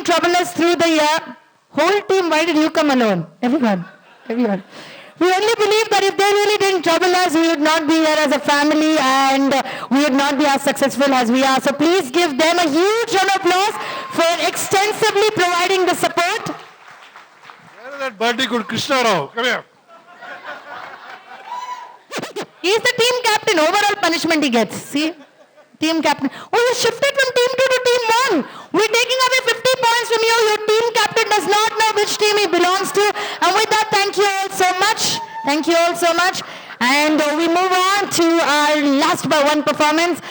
trouble us through the year. Whole team, why did you come alone? Everyone. We only believe that if they really didn't trouble us, we would not be here as a family and we would not be as successful as we are. So please give them a huge round of applause for extensively providing the support. Where is that birthday good Krishna Rao? Come here. He's the team captain. Overall punishment he gets. See? Team captain. Oh, you shifted from team 2 to team 1. We're taking away 50 points from you. Your team captain does not know which team he belongs to. And with that, thank you all so much. Thank you all so much. And we move on to our last but one performance.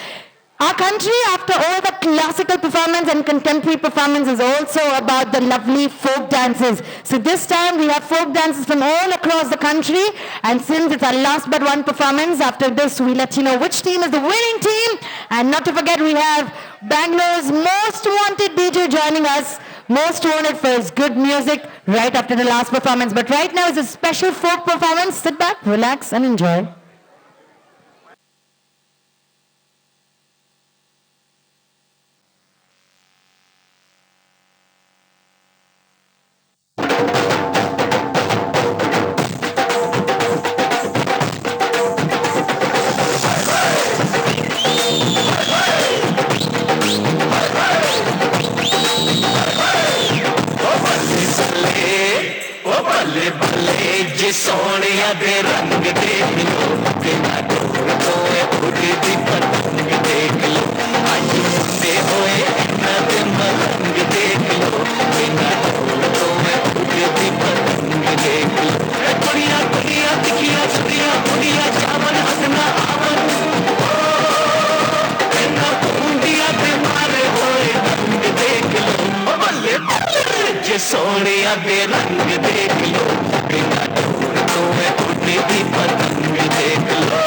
Our country, after all the classical performance and contemporary performance, is also about the lovely folk dances. So this time we have folk dances from all across the country. And since it's our last but one performance, after this we let you know which team is the winning team. And not to forget, we have Bangalore's most wanted DJ joining us. Most wanted for his good music right after the last performance. But right now is a special folk performance. Sit back, relax and enjoy. Sonia दे रंग देख लो बिना door तोए उड़ती पतंग देख लो आज मुंडे होए नद मलंग देख लो बिना डोर तोए उड़ती पतंग देख लो कुड़िया कुड़िया दिखिया छुड़िया कुड़िया चावल हंसना आवन बिना कुंडिया दे मारे होए रंग देख लो बल्ले बल्ले सोनिया दे रंग देख लो बिना उड़ती पतंग देख लो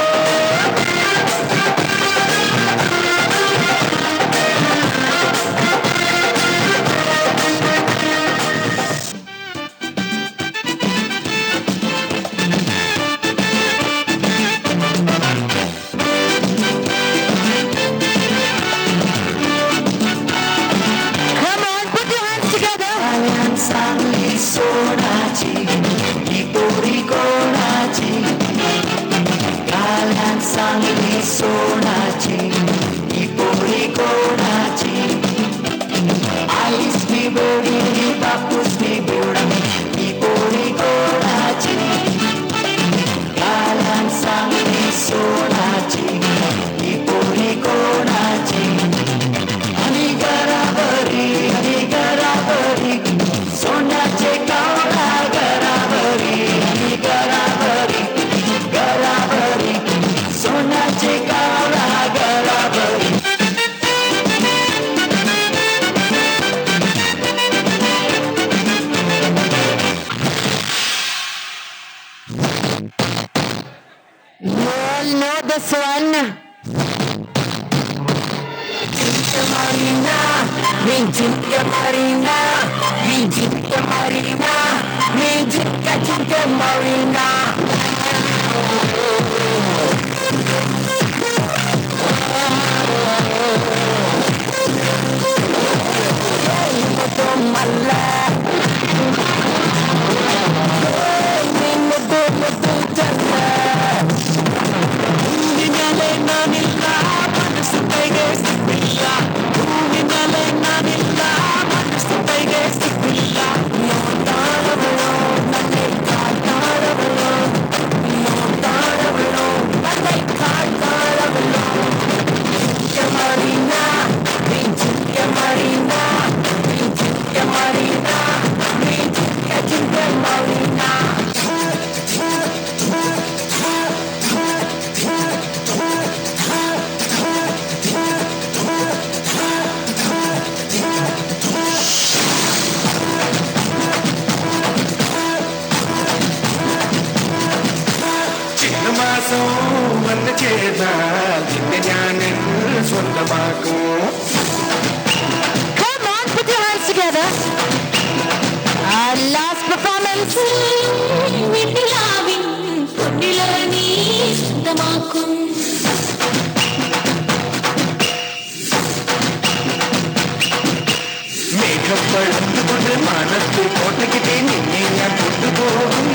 കണ്ടുകൊണ്ട് മനസ്സ് കോട്ടയ്ക്കിട്ടേ നിന്നെ ഞാൻ കൊണ്ടുപോകും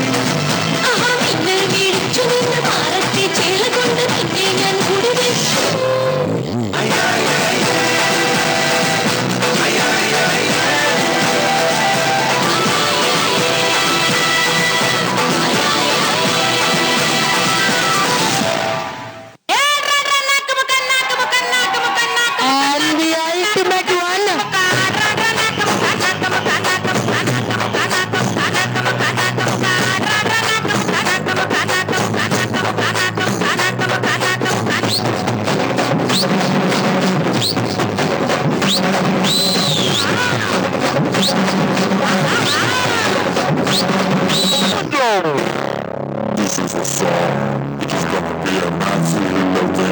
മിന്നൽ വീഴിച്ചു നിന്ന് മാറത്തെ ചേല കൊണ്ട് നിന്നെ ഞാൻ കുടിവെച്ചു And the ultimate one. This is a song. It is gonna be a massive event.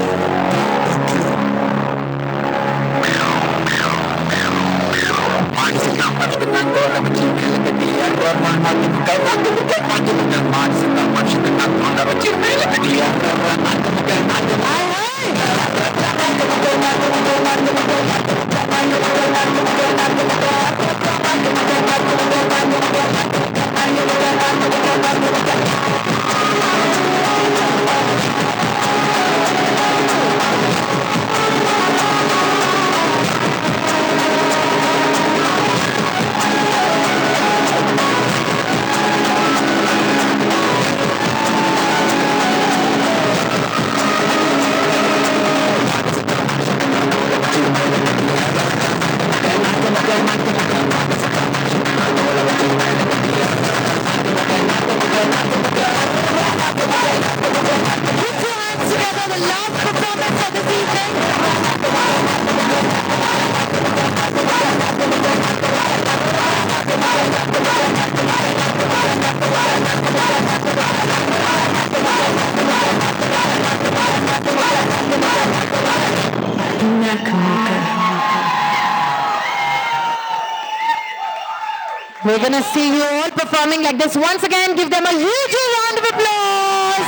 We're gonna see you all performing like this. Once again, give them a huge round of applause.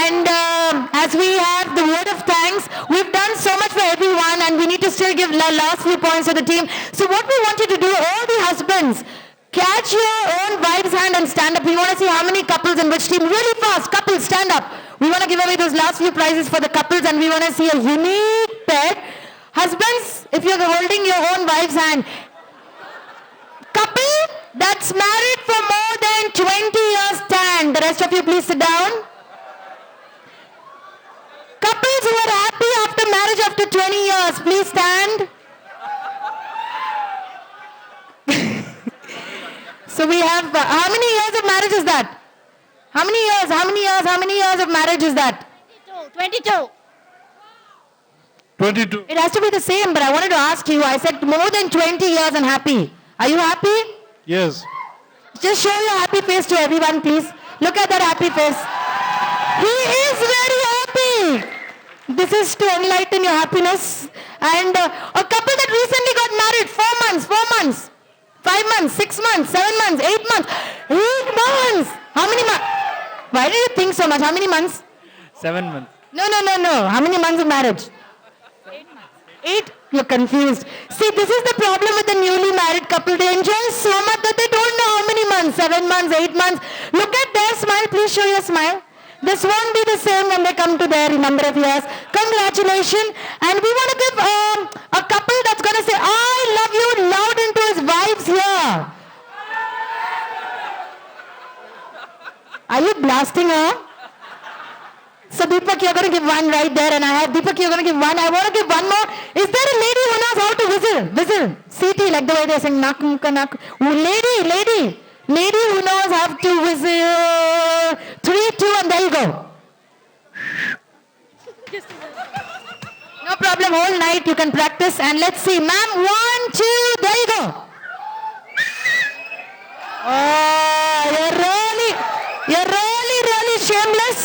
And as we have the word of thanks, we've done so much for everyone and we need to still give last few points to the team. So what we want you to do, all the husbands, catch your own wife's hand and stand up. We want to see how many couples in which team. Really fast, couples, stand up. We want to give away those last few prizes for the couples and we want to see a unique pair. Husbands, if you're holding your own wife's hand, couple that's married for more than 20 years, stand. The rest of you please sit down. Couples who are happy after marriage after 20 years, please stand. So we have, how many years of marriage is that? How many years of marriage is that? 22. 22. It has to be the same, but I wanted to ask you, I said more than 20 years and happy. Are you happy? Yes. Just show your happy face to everyone, please. Look at that happy face. He is very happy. This is to enlighten your happiness. And a couple that recently got married, 4 months, 5 months, 6 months, 7 months, 8 months. 8 months. How many months? Why do you think so much? How many months? 7 months. No. How many months of marriage? 8? You're confused. See, this is the problem with the newly married couple. They enjoy so much that they don't know how many months. 7 months, 8 months. Look at their smile. Please show your smile. This won't be the same when they come to their number of years. Congratulations. And we want to give a couple that's going to say, I love you loud into his wives here. Are you blasting her? So Deepak, you're going to give one right there, and I have Deepak, you're going to give one. I want to give one more. Is there a lady who knows how to whistle? Whistle. CT, like the way they're saying, nak, muka, nak. Lady who knows how to whistle. 3, 2, and there you go. No problem, whole night you can practice, and let's see. Ma'am, 1, 2, there you go. Oh, you're really shameless.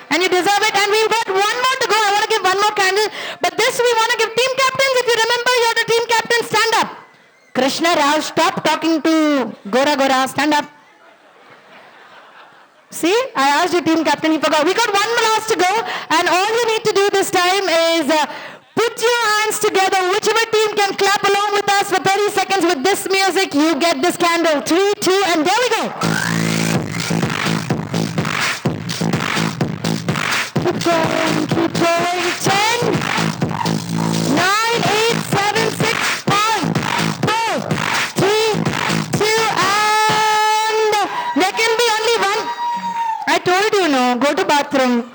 And you deserve it. And we've got one more to go. I want to give one more candle. But this we want to give team captains. If you remember, you're the team captain. Stand up. Krishna Rao, stop talking to Gora. Stand up. See, I asked you team captain, he forgot. We got one last to go, and all you need to do this time is put your hands together. Whichever team can clap along with us for 30 seconds with this music, you get this candle. 3, 2, and there we go. Keep going, keep going. 10, 9, 8, 7, 6, 5, 4, 3, 2, and there can be only one. I told you, no, go to bathroom.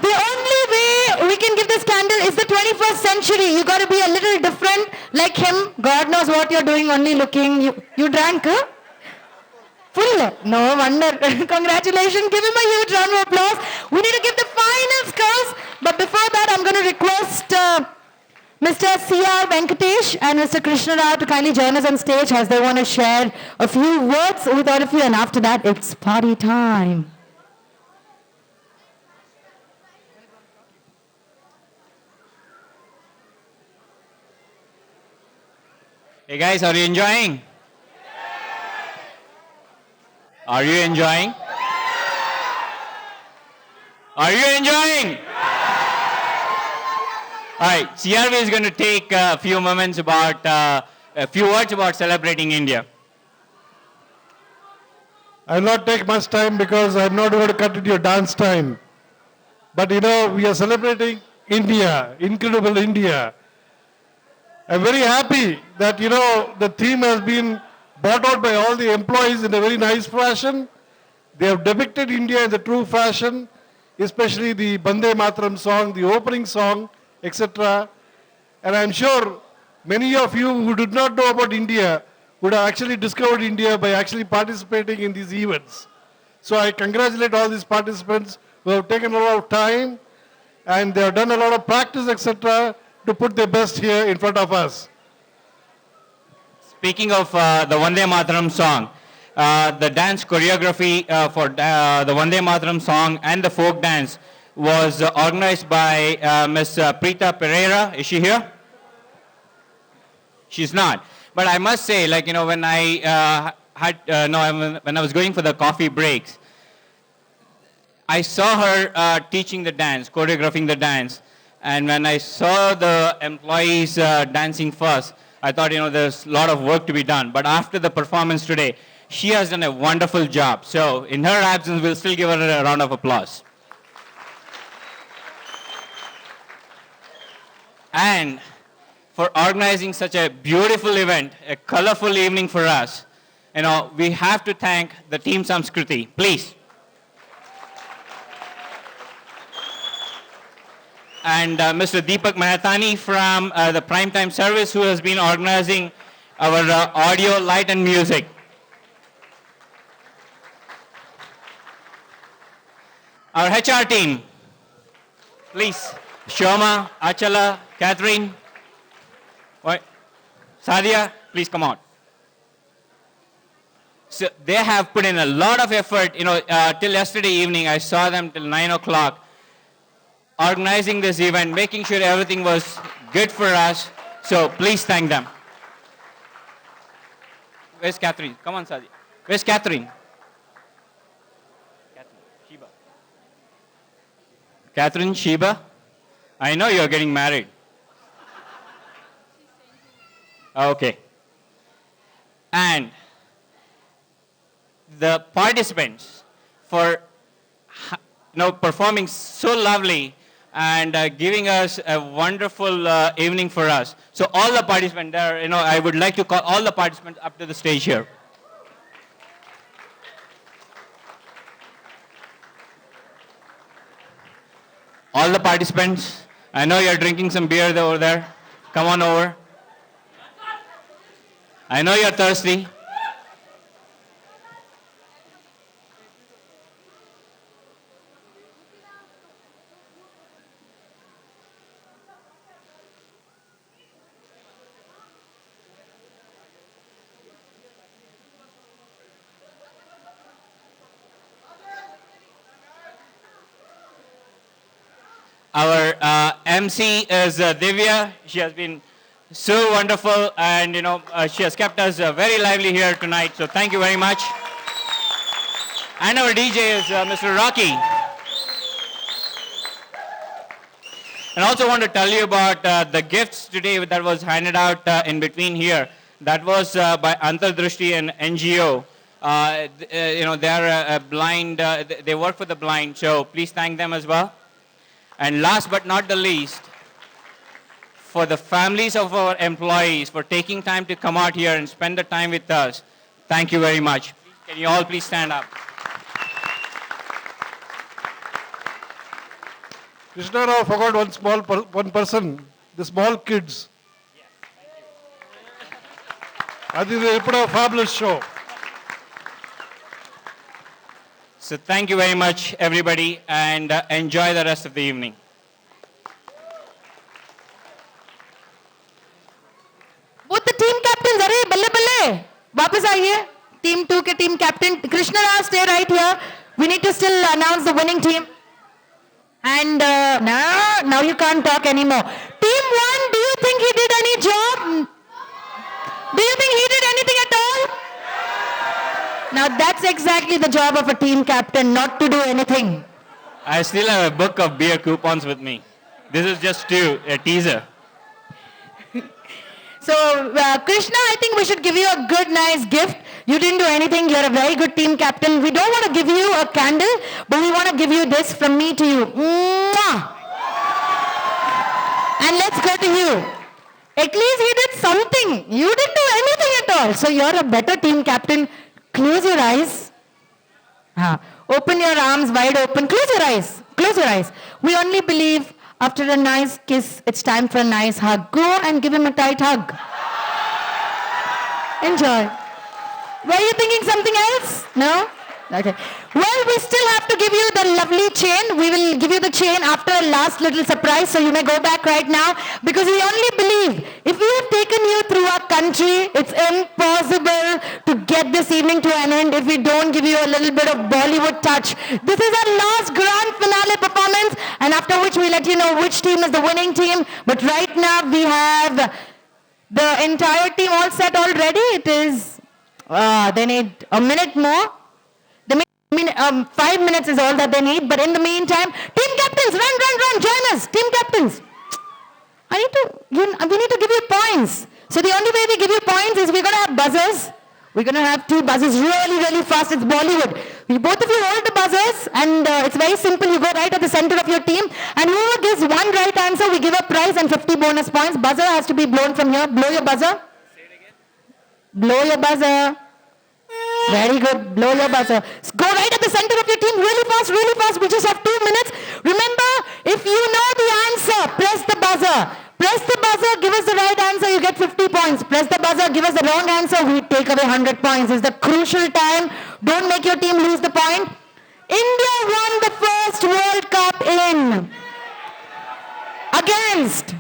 The only way we can give this candle is the 21st century. You got to be a little different, like him. God knows what you're doing, only looking. You drank, huh? Full? No wonder. Congratulations. Give him a huge round of applause. We need to give the final scores. But before that, I'm going to request Mr. C.R. Venkatesh and Mr. Krishna Rao to kindly join us on stage as they want to share a few words with all of you. And after that, it's party time. Hey guys, are you enjoying? Are you enjoying? Are you enjoying? All right, CRV is going to take a few moments about, a few words about celebrating India. I'll not take much time because I'm not going to cut it your dance time. But you know, we are celebrating India, incredible India. I'm very happy that, you know, the theme has been brought out by all the employees in a very nice fashion. They have depicted India in the true fashion, especially the Bande Mataram song, the opening song, etc. And I'm sure many of you who did not know about India would have actually discovered India by actually participating in these events. So I congratulate all these participants who have taken a lot of time and they have done a lot of practice, etc., to put their best here in front of us. Speaking of the Vande Mataram song, the dance choreography for the Vande Mataram song and the folk dance was organized by Ms. Preeta Pereira. Is she here? She's not. But I must say, like, you know, when I when I was going for the coffee breaks, I saw her teaching the dance, choreographing the dance. And when I saw the employees dancing first, I thought, you know, there's a lot of work to be done. But after the performance today, she has done a wonderful job. So in her absence, we'll still give her a round of applause. And for organizing such a beautiful event, a colorful evening for us, you know, we have to thank the Team Samskriti. Please. And Mr. Deepak Mehtani from the Primetime Service, who has been organizing our audio, light, and music. Our HR team, please. Shoma, Achala, Catherine, Sadia, please come out. So they have put in a lot of effort. You know, till yesterday evening, I saw them till 9 o'clock. Organizing this event, making sure everything was good for us. So please thank them. Where's Catherine? Come on, Sadi. Where's Catherine? Sheba. Catherine, Sheba. I know you're getting married. Okay. And the participants for performing so lovely and giving us a wonderful evening for us. So all the participants there, I would like to call all the participants up to the stage here. All the participants, I know you're drinking some beer over there. Come on over. I know you're thirsty. Our MC is Divya. She has been so wonderful, and she has kept us very lively here tonight. So thank you very much. And our DJ is Mr. Rocky. And also want to tell you about the gifts today that was handed out in between here. That was by Antardrishti and NGO. They are blind, they work for the blind, so please thank them as well. And last but not the least, for the families of our employees for taking time to come out here and spend the time with us, thank you very much. Can you all please stand up? Krishna Rao forgot one person, the small kids. I think they put a fabulous show. So thank you very much, everybody, and enjoy the rest of the evening. Both the team captains, अरे बल्ले बल्ले, वापस आइए. Team 2 के team captain Krishna Rao, stay right here. We need to still announce the winning team. And now you can't talk anymore. Team 1, do you think he did any job? Do you think he did anything at all? Now that's exactly the job of a team captain, not to do anything. I still have a book of beer coupons with me. This is just a teaser. So, Krishna, I think we should give you a good, nice gift. You didn't do anything. You're a very good team captain. We don't want to give you a candle, but we want to give you this from me to you. Mwah! And let's go to you. At least he did something. You didn't do anything at all. So you're a better team captain. Close your eyes. Open your arms wide open. Close your eyes. Close your eyes. We only believe after a nice kiss, it's time for a nice hug. Go and give him a tight hug. Enjoy. Were you thinking something else? No? Okay. Well, we still have to give you the lovely chain. We will give you the chain after a last little surprise, so you may go back right now, because we only believe if we have taken you through our country, it's impossible to get this evening to an end if we don't give you a little bit of Bollywood touch. This is our last grand finale performance, and after which we let you know which team is the winning team. But right now we have the entire team all set already. It is, they need a minute more. 5 minutes is all that they need, but in the meantime, team captains, run, join us, team captains. We need to give you points. So the only way we give you points is we're going to have buzzers. We're going to have 2 buzzers really fast. It's Bollywood. Both of you hold the buzzers, and it's very simple. You go right at the center of your team, and whoever gives one right answer, we give a prize and 50 bonus points. Buzzer has to be blown from here. Blow your buzzer. Say it again. Blow your buzzer. Very good. Blow your buzzer. Go right at the center of your team really fast. We just have 2 minutes. Remember, if you know the answer, press the buzzer. Press the buzzer, give us the right answer, you get 50 points. Press the buzzer, give us the wrong answer, we take away 100 points. It's the crucial time. Don't make your team lose the point. India won the first World Cup in against.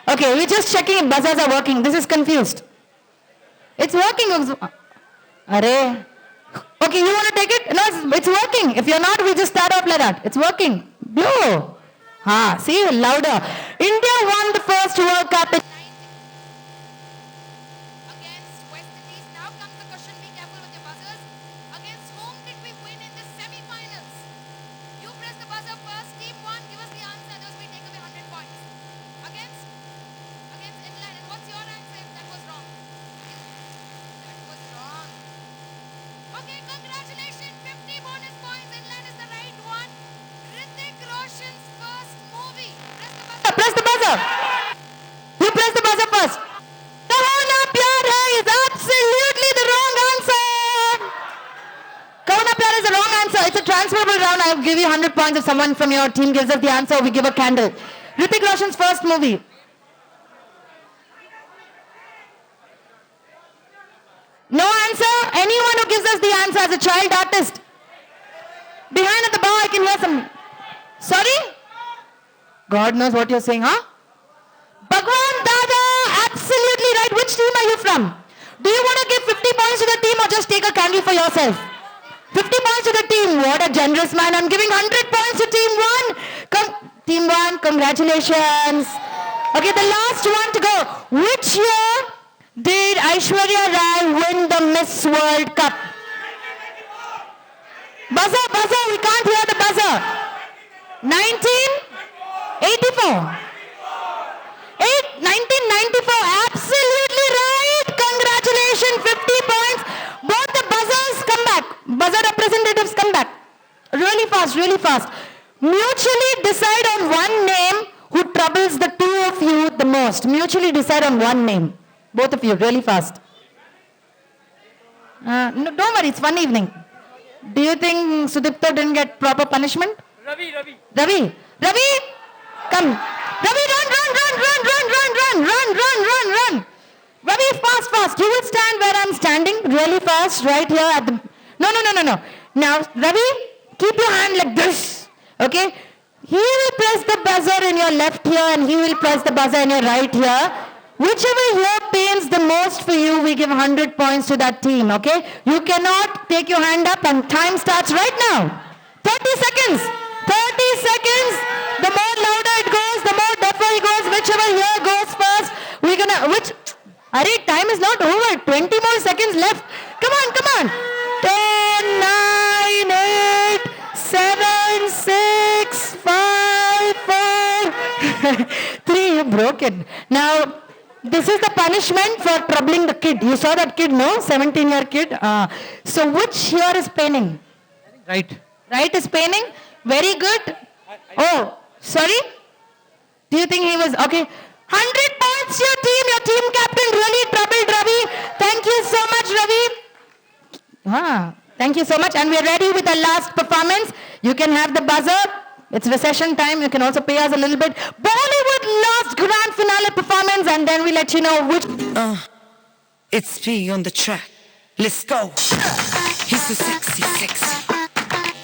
Okay, we're just checking if buzzers are working. This is confused. It's working. Arey. Okay, you want to take it? No, it's working. If you're not, we just start off like that. It's working. Blow. See, louder. India won the first World Cup in Against West Indies. Now comes the question. Be careful with your buzzers. Against whom did we win in the semi-finals? You press the buzzer first. Team 1, give us the answer. Those we take away 100 points. Against England. And what's your answer if that was wrong? That was wrong. Okay, congratulations. 50 bonus points. England is the right one. Hrithik Roshan's first movie. Press the buzzer. You press the buzzer first. Kahuna Pyar Hai is absolutely the wrong answer. Kahuna Pyar is the wrong answer. It's a transferable round. I'll give you 100 points if someone from your team gives us the answer. We give a candle. Hrithik Roshan's first movie. No answer? Anyone who gives us the answer as a child artist? Behind at the bar, I can hear some. Sorry? God knows what you're saying, huh? Bhagwan Dada, absolutely right. Which team are you from? Do you want to give 50 points to the team or just take a candle for yourself? 50 points to the team. What a generous man. I'm giving 100 points to team 1. Team 1, congratulations. Okay, the last one to go. Which year did Aishwarya Rai win the Miss World Cup? Buzzer, buzzer, we can't hear the buzzer. 1984. 1994, absolutely right. Congratulations, 50 points. Both the buzzers come back. Buzzer representatives come back. Really fast, really fast. Mutually decide on one name who troubles the two of you the most. Mutually decide on one name. Both of you, really fast. No, don't worry, it's one evening. Do you think Sudipta didn't get proper punishment? Ravi? Come. Ravi, run. Ravi, fast. You will stand where I'm standing, really fast, right here at the... No. Now, Ravi, keep your hand like this, okay? He will press the buzzer in your left here and he will press the buzzer in your right here. Whichever here pains the most for you, we give 100 points to that team, okay? You cannot take your hand up and time starts right now. 30 seconds. 30 seconds. The more louder it goes, the more deafer it goes. Whichever here goes first, we're gonna... Arey, time is not over. 20 more seconds left. Come on. 10, 9, 8, 7, 6, 5, 4, 3. You broke it. Now, this is the punishment for troubling the kid. You saw that kid, no? 17-year kid. So which here is paining? Right. Right is paining? Very good. Oh, sorry? Do you think he was... Okay. 100 points your team captain really troubled Ravi. Thank you so much, Ravi. Thank you so much. And we're ready with the last performance. You can have the buzzer. It's recession time. You can also pay us a little bit. Bollywood last grand finale performance, and then we let you know which... It's P on the track. Let's go. He's so sexy. He's so sexy.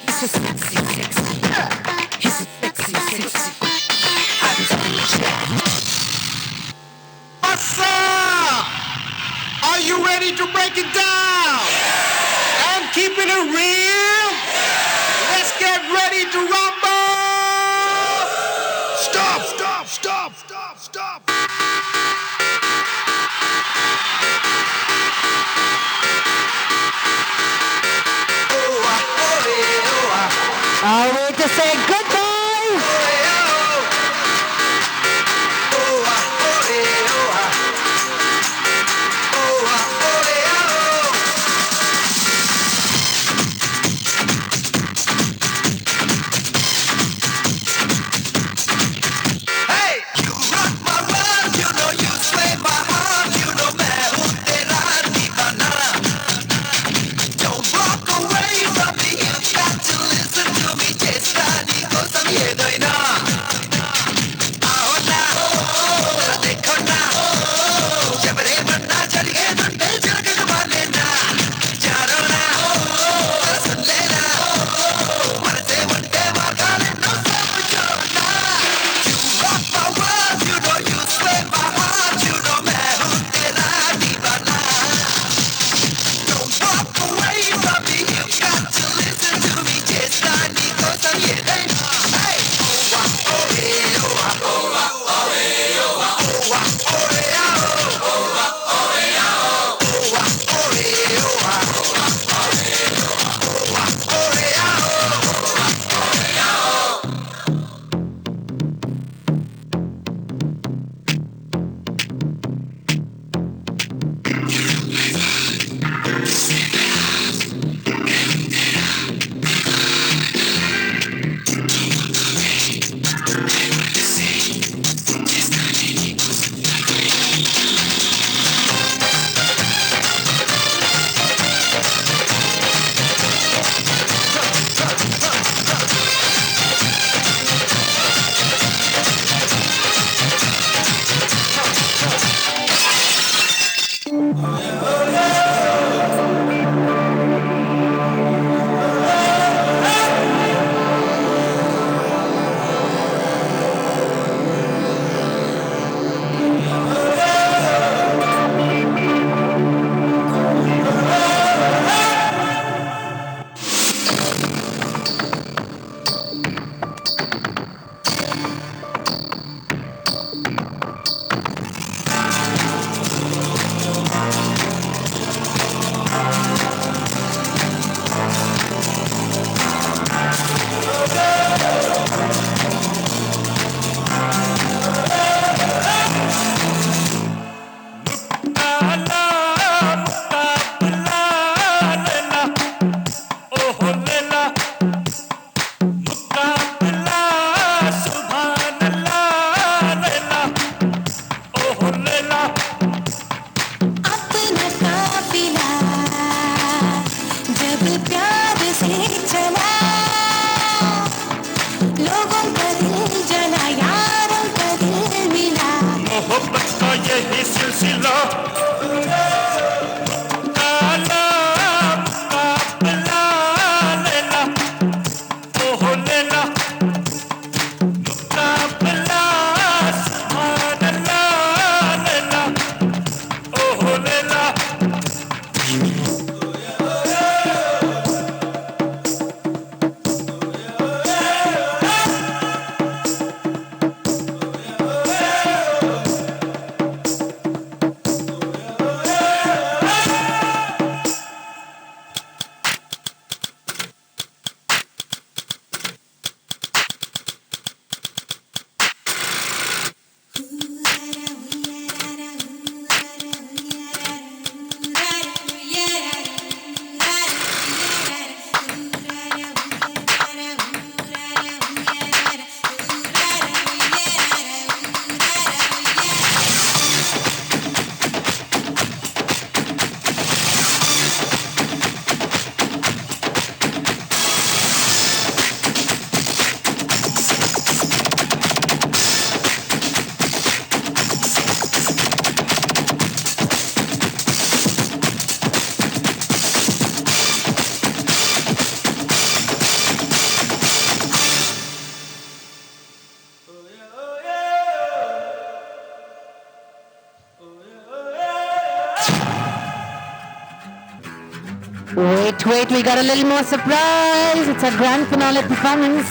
He's so sexy. What's up? Are you ready to break it down? And keeping it real? Let's get ready to rumble! Stop! Our way to say goodbye. Hey, you rock my world. Wait, we got a little more surprise. It's a grand finale performance.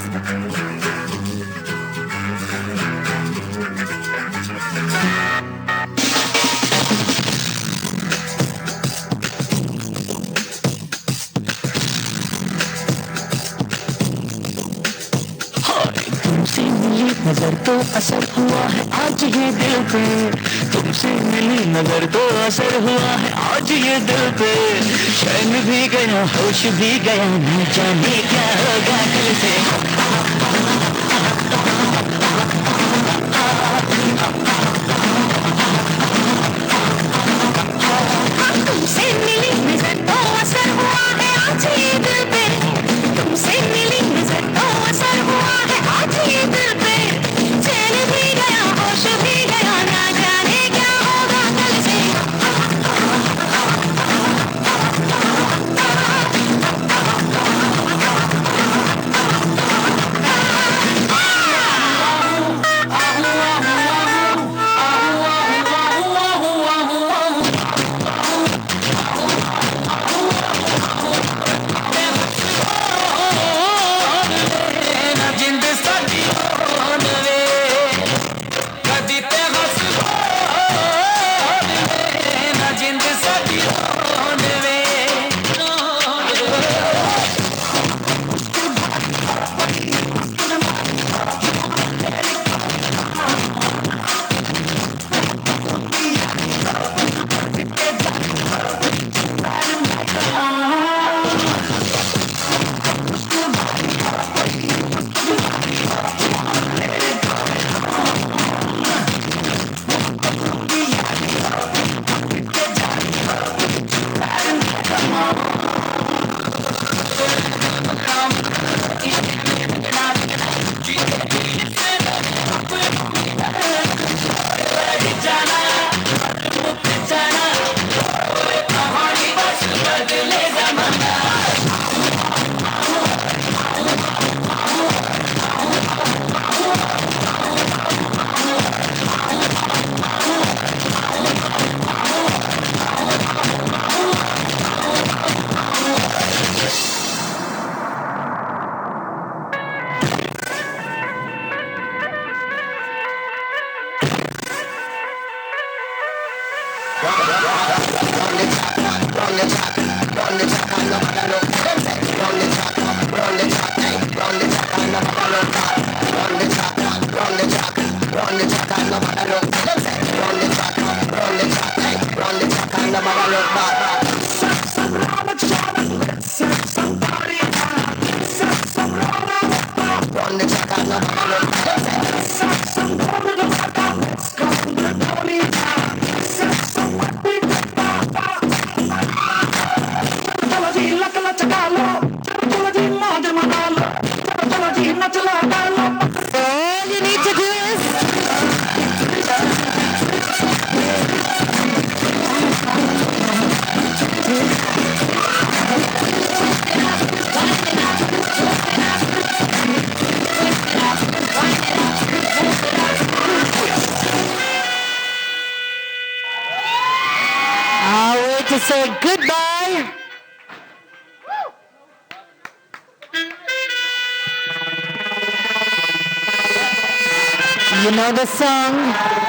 तुमसे मिली नजर तो असर हुआ है आज ये दिल पे तुमसे मिली नजर तो असर हुआ है आज ये दिल पे चैन भी गया होश भी गया न जाने क्या होगा दिल से तुमसे मिली नजर तो असर हुआ है आज ये दिल पे तुमसे मिली नजर तो असर हुआ है आज ये दिल पे चैन भी गया होश भी गया ना जाने क्या होगा कल से All you need to do is wait to say goodbye. You know the song.